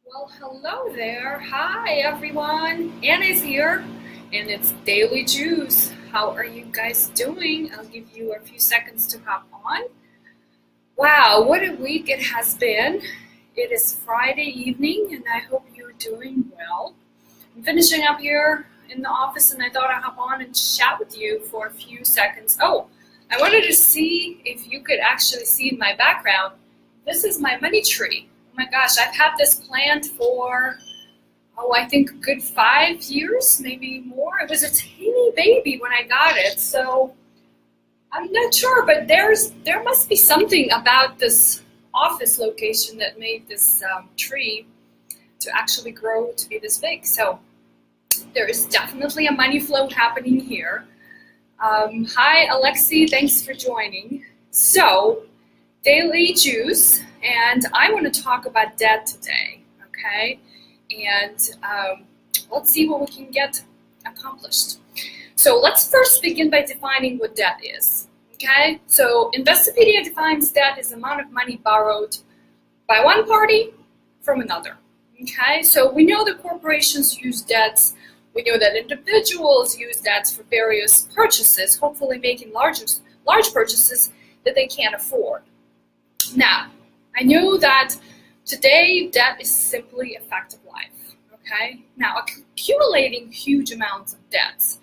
Well, hello there. Hi, everyone. Anna's here, and it's Daily Juice. How are you guys doing? I'll give you a few seconds to hop on. Wow, what a week it has been. It is Friday evening, and I hope you're doing well. I'm finishing up here in the office, and I thought I'd hop on and chat with you for a few seconds. Oh, I wanted to see if you could actually see in my background. This is my money tree. Oh my gosh, I've had this plant for, I think a good 5 years, maybe more. It was a teeny baby when I got it, so I'm not sure, but there must be something about this office location that made this tree to actually grow to be this big. So there is definitely a money flow happening here. Hi, Alexi. Thanks for joining. So, Daily Juice, and I want to talk about debt today, okay? And let's see what we can get accomplished. So let's first begin by defining what debt is, okay? So Investopedia defines debt as the amount of money borrowed by one party from another, okay? So we know that corporations use debts. We know that individuals use debts for various purchases, hopefully making large purchases that they can't afford. Now, I know that today debt is simply a fact of life, okay? Now, accumulating huge amounts of debts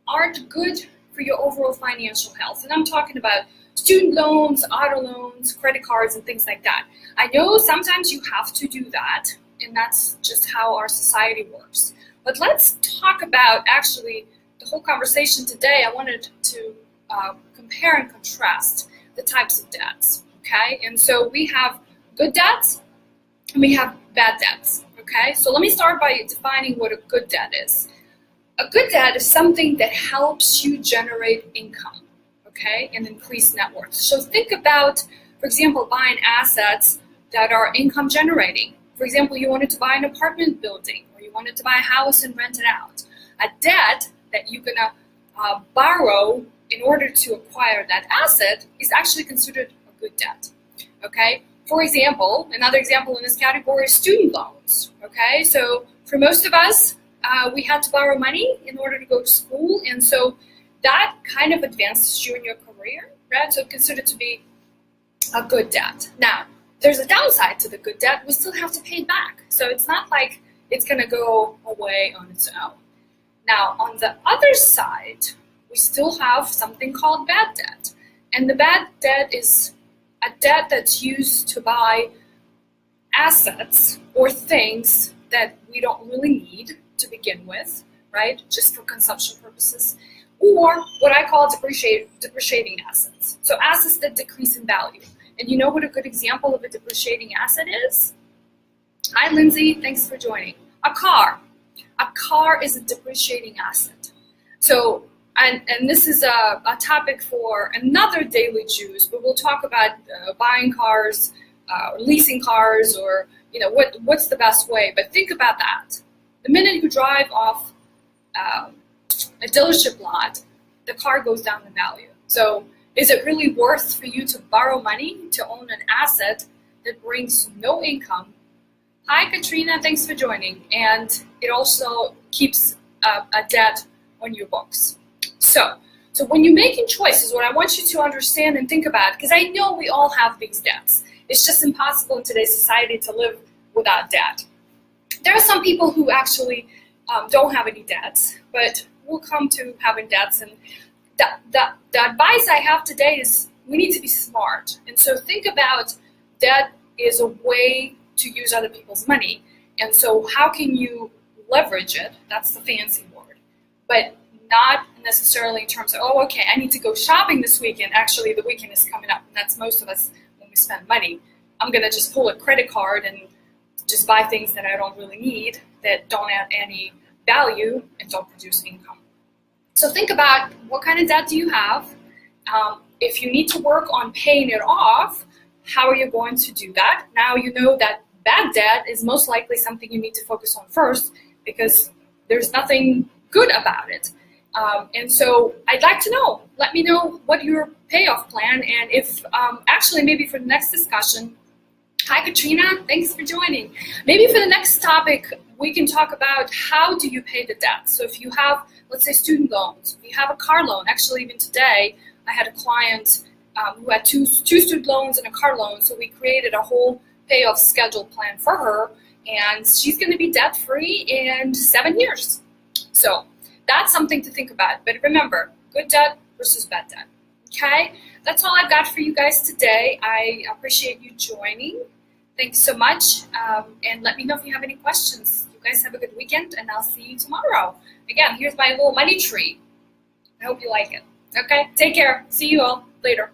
aren't good for your overall financial health. And I'm talking about student loans, auto loans, credit cards, and things like that. I know sometimes you have to do that, and that's just how our society works. But let's talk about actually the whole conversation today. I wanted to compare and contrast the types of debts, okay? And so we have good debts and we have bad debts, okay? So let me start by defining what a good debt is. A good debt is something that helps you generate income, okay, and increase net worth. So think about, for example, buying assets that are income generating. For example, you wanted to buy an apartment building or you wanted to buy a house and rent it out. A debt that you're going to borrow in order to acquire that asset is actually considered a good debt, okay? For example, another example in this category is student loans, okay? So for most of us, we had to borrow money in order to go to school, and so that kind of advances you in your career, right? So it's considered to be a good debt. Now, there's a downside to the good debt. We still have to pay it back. So it's not like it's going to go away on its own. Now, on the other side, we still have something called bad debt. And the bad debt is a debt that's used to buy assets or things that we don't really need to begin with, right? Just for consumption purposes. Or what I call depreciating assets. So assets that decrease in value. And you know what a good example of a depreciating asset is? Hi, Lindsay. Thanks for joining. A car. A car is a depreciating asset. So, and this is a topic for another Daily Juice, but we'll talk about buying cars, leasing cars, or what's the best way. But think about that. The minute you drive off a dealership lot, the car goes down in value. So is it really worth for you to borrow money to own an asset that brings no income? Hi, Katrina. Thanks for joining. And it also keeps a debt on your books. So when you're making choices, what I want you to understand and think about, because I know we all have these debts. It's just impossible in today's society to live without debt. There are some people who actually don't have any debts, but will come to having debts. And the advice I have today is we need to be smart. And so think about debt is a way to use other people's money. And so how can you leverage it? That's the fancy word. But not necessarily in terms of, oh, okay, I need to go shopping this weekend. Actually, the weekend is coming up. And that's most of us when we spend money. I'm going to just pull a credit card and just buy things that I don't really need, that don't add any value and don't produce income. So think about what kind of debt do you have? If you need to work on paying it off, how are you going to do that? Now you know that bad debt is most likely something you need to focus on first because there's nothing good about it. And so I'd like to know, let me know what your payoff plan, and if actually maybe for the next discussion, Hi, Katrina. Thanks for joining. Maybe for the next topic, we can talk about how do you pay the debt. So if you have, let's say, student loans, if you have a car loan, actually even today, I had a client who had two student loans and a car loan, so we created a whole payoff schedule plan for her, and she's going to be debt-free in 7 years. So that's something to think about. But remember, good debt versus bad debt. Okay? That's all I've got for you guys today. I appreciate you joining. Thanks so much. And let me know if you have any questions. You guys have a good weekend, and I'll see you tomorrow. Again, here's my little money tree. I hope you like it. Okay? Take care. See you all later.